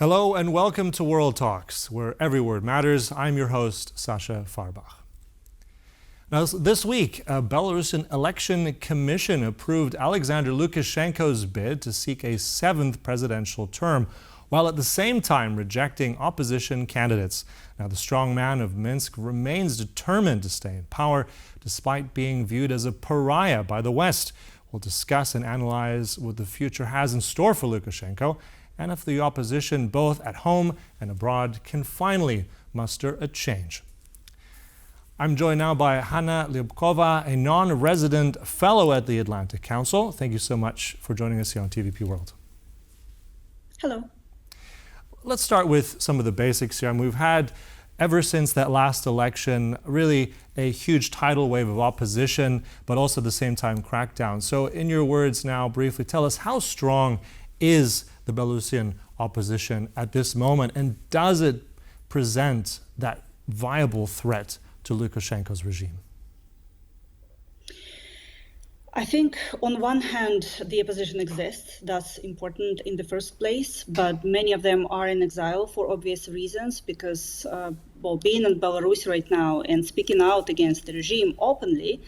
Hello and welcome to World Talks, where every word matters. I'm your host, Sasha Farbach. Now, this week, a Belarusian election commission approved Alexander Lukashenko's bid to seek a seventh presidential term, while at the same time rejecting opposition candidates. Now, the strongman of Minsk remains determined to stay in power, despite being viewed as a pariah by the West. We'll discuss and analyze what the future has in store for Lukashenko, and if the opposition, both at home and abroad, can finally muster a change. I'm joined now by Hanna, Liubakova, a non-resident fellow at the Atlantic Council. Thank you so much for joining us here on TVP World. Hello. Let's start with some of the basics here. We've had, ever since that last election, really a huge tidal wave of opposition, but also at the same time crackdown. So in your words now, briefly, tell us, how strong is the Belarusian opposition at this moment, and does it present that viable threat to Lukashenko's regime? I think on one hand, the opposition exists. That's important in the first place, but many of them are in exile for obvious reasons because, being in Belarus right now and speaking out against the regime openly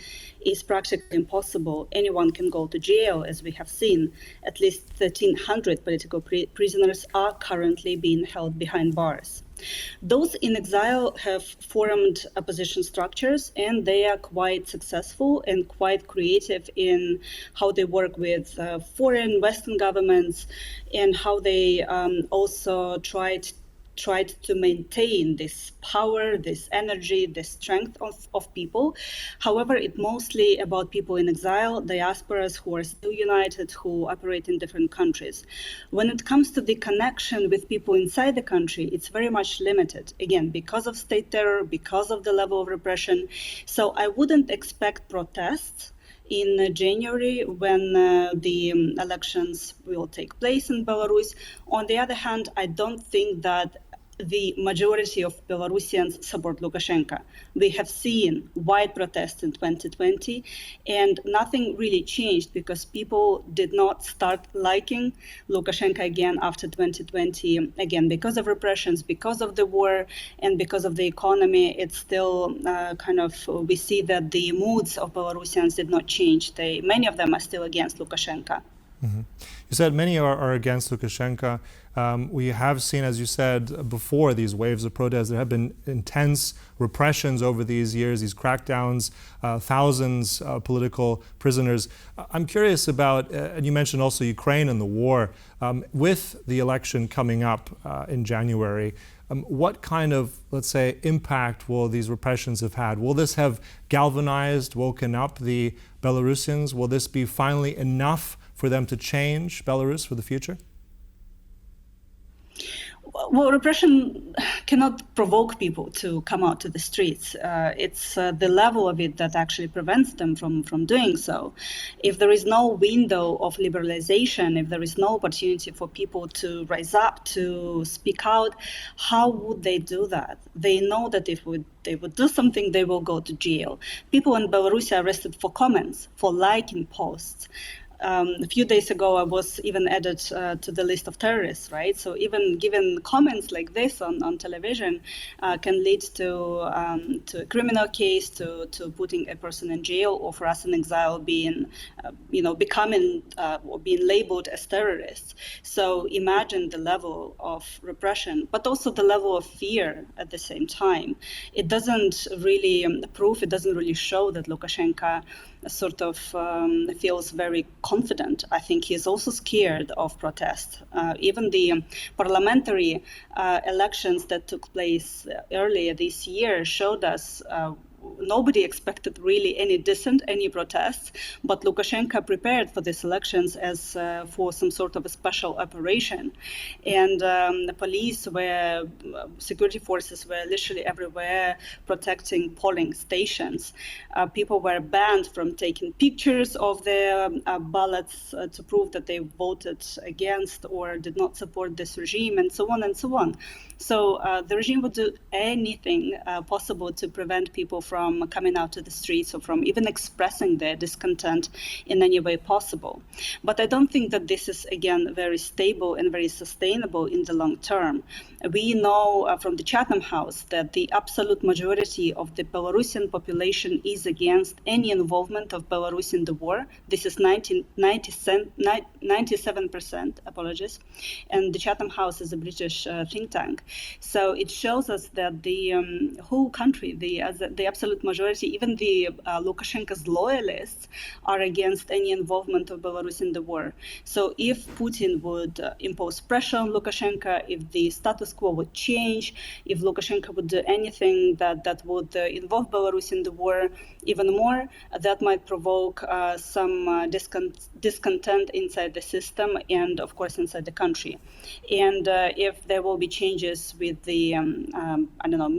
is practically impossible. Anyone can go to jail, as we have seen. At least 1,300 political prisoners are currently being held behind bars. Those in exile have formed opposition structures, and they are quite successful and quite creative in how they work with foreign Western governments and how they also tried to maintain this power, this energy, this strength of people. However, it's mostly about people in exile, diasporas who are still united, who operate in different countries. When it comes to the connection with people inside the country, it's very much limited, again, because of state terror, because of the level of repression. So I wouldn't expect protests in January when the elections will take place in Belarus. On the other hand, I don't think that the majority of Belarusians support Lukashenko. We have seen wide protests in 2020, and nothing really changed because people did not start liking Lukashenko again after 2020, again, because of repressions, because of the war, and because of the economy. It's still we see that the moods of Belarusians did not change. Many of them are still against Lukashenko. Mm-hmm. You said many are against Lukashenko. We have seen, as you said before, these waves of protests. There have been intense repressions over these years, these crackdowns, thousands of political prisoners. I'm curious about, and you mentioned also Ukraine and the war, with the election coming up in January, what kind of, let's say, impact will these repressions have had? Will this have galvanized, woken up the Belarusians? Will this be finally enough for them to change Belarus for the future? Well, repression cannot provoke people to come out to the streets. It's the level of it that actually prevents them from doing so. If there is no window of liberalization, if there is no opportunity for people to rise up, to speak out, how would they do that? They know that if they would do something, they will go to jail. People in Belarus are arrested for comments, for liking posts. A few days ago, I was even added to the list of terrorists, right? So even given comments like this on television can lead to a criminal case, to putting a person in jail, or for us in exile being, becoming or being labeled as terrorists. So imagine the level of repression, but also the level of fear at the same time. It doesn't really it doesn't really show that Lukashenko sort of feels very confident. I think he's also scared of protest. Even the parliamentary elections that took place earlier this year showed us nobody expected really any dissent, any protests, but Lukashenko prepared for these elections as for some sort of a special operation. And the police security forces were literally everywhere protecting polling stations. People were banned from taking pictures of their ballots to prove that they voted against or did not support this regime, and so on and so on. So the regime would do anything possible to prevent people from from coming out to the streets or from even expressing their discontent in any way possible. But I don't think that this is, again, very stable and very sustainable in the long term. We know from the Chatham House that the absolute majority of the Belarusian population is against any involvement of Belarus in the war. This is 97%, apologies. And the Chatham House is a British think tank. So it shows us that the whole country, the absolute majority, even the Lukashenko's loyalists, are against any involvement of Belarus in the war. So if Putin would impose pressure on Lukashenko, if the status quo would change, if Lukashenko would do anything that would involve Belarus in the war even more, that might provoke some discontent inside the system and, of course, inside the country. And if there will be changes with the,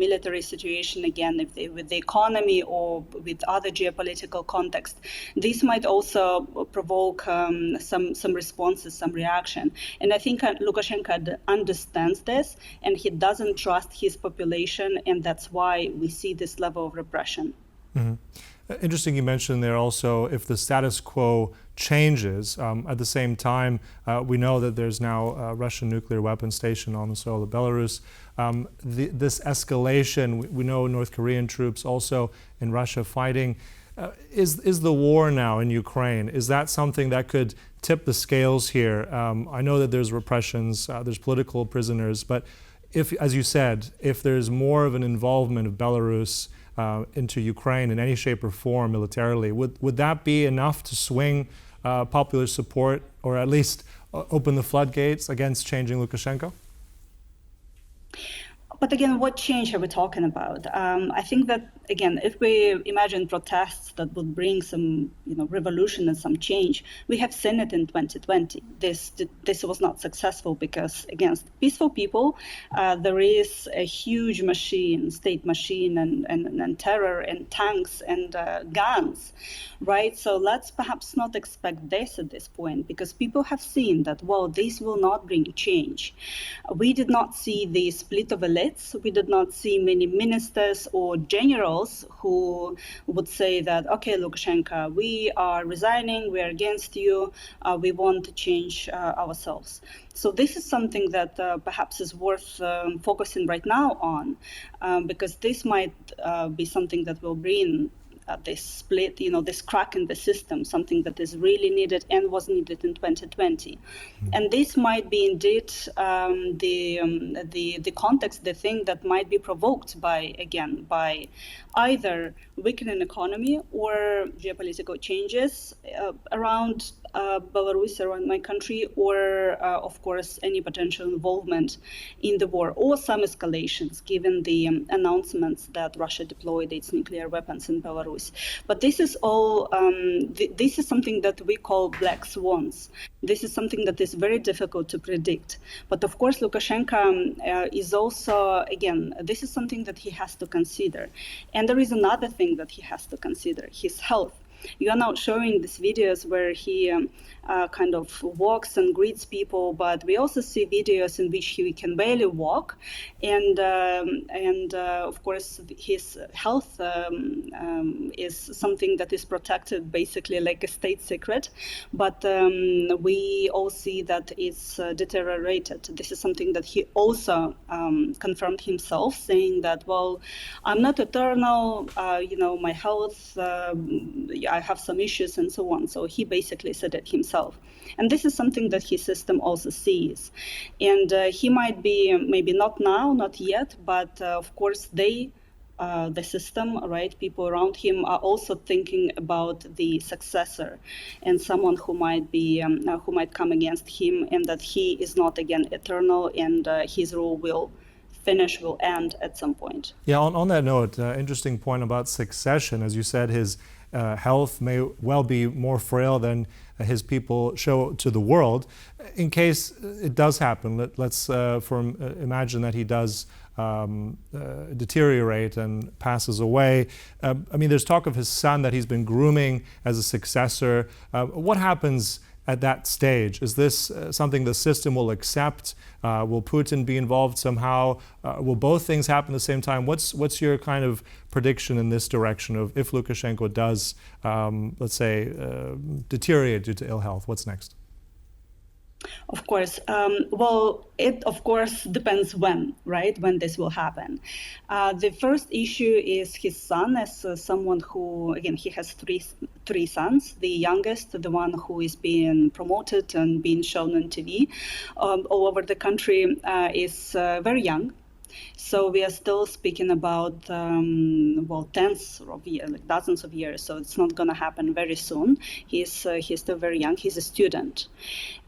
military situation again, with the economy or with other geopolitical context, this might also provoke some responses, some reaction. And I think Lukashenko understands this, and he doesn't trust his population, and that's why we see this level of repression. Mm-hmm. Interesting you mentioned there also if the status quo changes. At the same time, we know that there's now a Russian nuclear weapon station on the soil of Belarus. This escalation, we know North Korean troops also in Russia fighting. Is the war now in Ukraine, is that something that could tip the scales here? I know that there's repressions, there's political prisoners, but if, as you said, if there's more of an involvement of Belarus into Ukraine in any shape or form militarily, would that be enough to swing popular support or at least open the floodgates against changing Lukashenko? But again, what change are we talking about? I think that, again, if we imagine protests that would bring some, revolution and some change, we have seen it in 2020. This was not successful because against peaceful people, there is a huge machine, state machine, and terror and tanks and guns, right? So let's perhaps not expect this at this point, because people have seen that, well, this will not bring change. We did not see the split of elites. We did not see many ministers or generals who would say that, okay, Lukashenko, we are resigning, we are against you, we want to change ourselves. So this is something that perhaps is worth focusing right now on, because this might be something that will bring this split, this crack in the system, something that is really needed and was needed in 2020. And this might be indeed the context, the thing that might be provoked by either weakening economy or geopolitical changes around Belarus, around my country, or of course any potential involvement in the war or some escalations given the announcements that Russia deployed its nuclear weapons in Belarus. But this is all, this is something that we call black swans. This is something that is very difficult to predict. But of course, Lukashenko is also, again, this is something that he has to consider. And there is another thing that he has to consider, his health. You are now showing these videos where he kind of walks and greets people, but we also see videos in which he can barely walk, and of course his health is something that is protected basically like a state secret, but we all see that it's deteriorated. This is something that he also confirmed himself, saying that, well, I'm not eternal, my health, I have some issues and so on. So he basically said it himself. And this is something that his system also sees. And he might be, maybe not now, not yet, but of course the system, right, people around him are also thinking about the successor and someone who might be, who might come against him, and that he is not, again, eternal, and his rule will end at some point. Yeah, on that note, interesting point about succession. As you said, his health may well be more frail than his people show to the world. In case it does happen, let's imagine that he does deteriorate and passes away. There's talk of his son that he's been grooming as a successor. What happens at that stage? Is this something the system will accept? Will Putin be involved somehow? Will both things happen at the same time? What's your kind of prediction in this direction of if Lukashenko does, let's say, deteriorate due to ill health? What's next? Of course. Well, it of course depends when, right? When this will happen. The first issue is his son, as someone who, again, he has three sons. The youngest, the one who is being promoted and being shown on TV all over the country, is very young. So we are still speaking about, tens of years, like dozens of years. So it's not going to happen very soon. He's still very young. He's a student.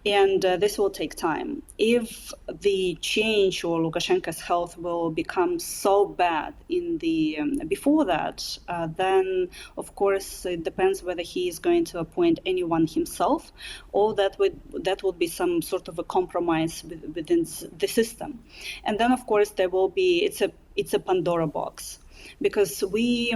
And this will take time. If the change or Lukashenko's health will become so bad in the before that, then of course it depends whether he is going to appoint anyone himself, or that would be some sort of a compromise within the system. And then of course there will be it's a Pandora box. Because we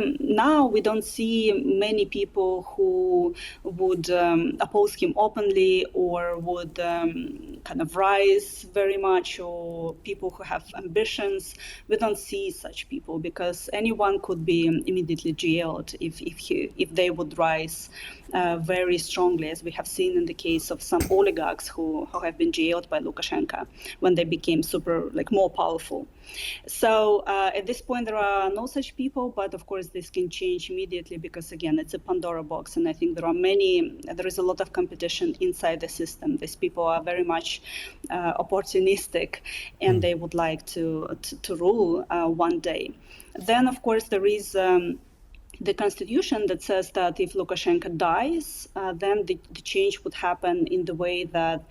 don't see many people who would oppose him openly or would kind of rise very much, or people who have ambitions. We don't see such people because anyone could be immediately jailed if they would rise very strongly, as we have seen in the case of some oligarchs who have been jailed by Lukashenko when they became more powerful. So at this point, there are no such people, but of course, this can change immediately because, again, it's a Pandora box. And I think there is a lot of competition inside the system. These people are very much opportunistic, and they would like to rule one day. Then, of course, there is the constitution that says that if Lukashenko dies, then the change would happen in the way that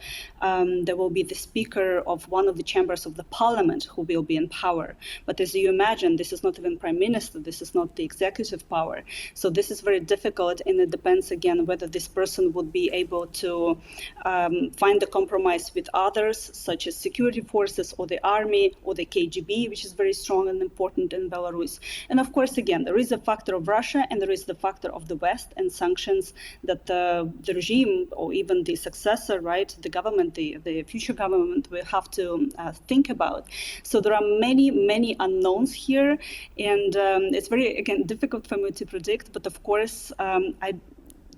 there will be the speaker of one of the chambers of the parliament who will be in power. But as you imagine, this is not even prime minister, this is not the executive power. So this is very difficult, and it depends again whether this person would be able to find a compromise with others, such as security forces or the army or the KGB, which is very strong and important in Belarus. And of course, again, there is a factor of Russia, and there is the factor of the West and sanctions that the regime or even the successor, right, the government, the future government will have to think about. So there are many unknowns here, and it's very, again, difficult for me to predict. But of course,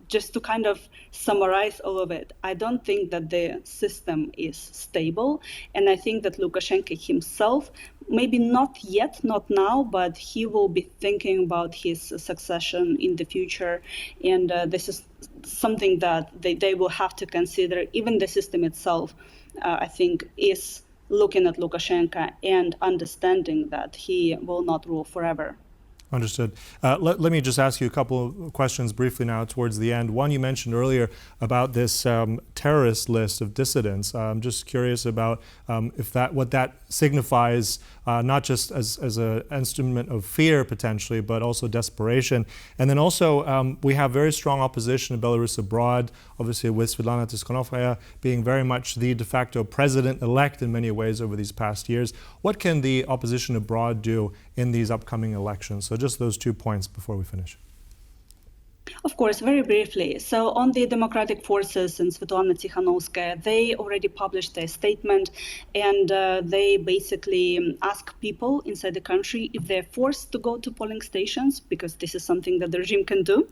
just to kind of summarize all of it, I don't think that the system is stable. And I think that Lukashenko himself, maybe not yet, not now, but he will be thinking about his succession in the future. And this is something that they will have to consider. Even the system itself, I think, is looking at Lukashenko and understanding that he will not rule forever. Understood. Let me just ask you a couple of questions briefly now towards the end. One, you mentioned earlier about this terrorist list of dissidents. I'm just curious about what that signifies, not just as an instrument of fear potentially, but also desperation. And then also we have very strong opposition in Belarus abroad, obviously with Svetlana Tikhanovskaya being very much the de facto president-elect in many ways over these past years. What can the opposition abroad do in these upcoming elections? So just those 2 points before we finish. Of course, very briefly. So on the democratic forces and Svetlana Tikhanovskaya, they already published their statement, and they basically ask people inside the country if they're forced to go to polling stations, because this is something that the regime can do.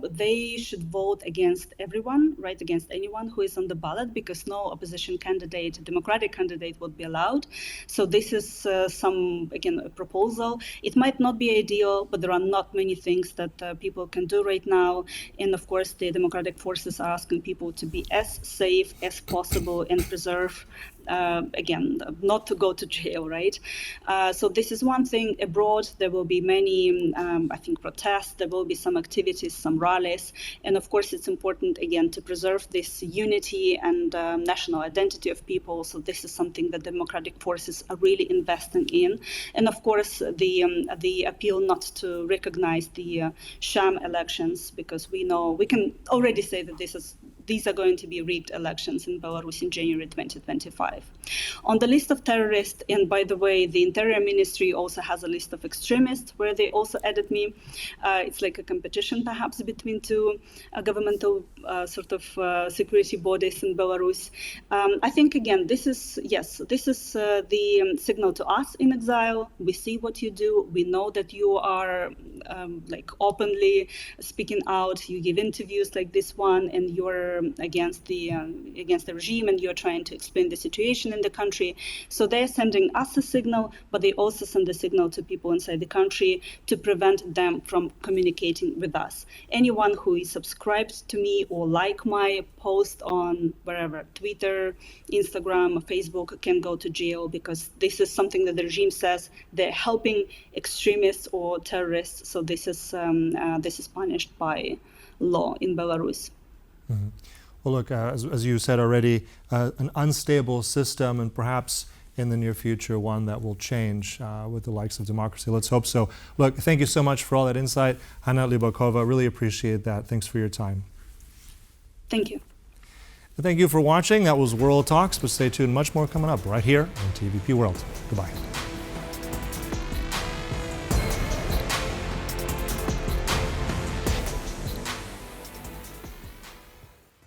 They should vote against everyone, right, against anyone who is on the ballot, because no opposition candidate, democratic candidate, would be allowed. So this is a proposal. It might not be ideal, but there are not many things that people can do right now. And of course, the democratic forces are asking people to be as safe as possible and preserve, not to go to jail, right? So this is one thing. Abroad, there will be many, protests. There will be some activities, some rallies. And of course, it's important, again, to preserve this unity and national identity of people. So this is something that democratic forces are really investing in. And of course, the appeal not to recognize the sham elections, because we can already say that this is these are going to be rigged elections in Belarus in January 2025. On the list of terrorists, and by the way, the Interior Ministry also has a list of extremists where they also added me. It's like a competition perhaps between two governmental security bodies in Belarus. I think, again, this is the signal to us in exile. We see what you do. We know that you are openly speaking out. You give interviews like this one, and you're against the regime, and you're trying to explain the situation in the country. So they're sending us a signal, but they also send a signal to people inside the country to prevent them from communicating with us. Anyone who is subscribed to me or like my post on wherever, Twitter, Instagram, or Facebook, can go to jail, because this is something that the regime says they're helping extremists or terrorists. So this is punished by law in Belarus. Mm-hmm. Well, look, as you said already, an unstable system, and perhaps in the near future one that will change with the likes of democracy. Let's hope so. Look, thank you so much for all that insight, Hanna Liubakova. Really appreciate that. Thanks for your time. Thank you. Thank you for watching. That was World Talks, but stay tuned. Much more coming up right here on TVP World. Goodbye.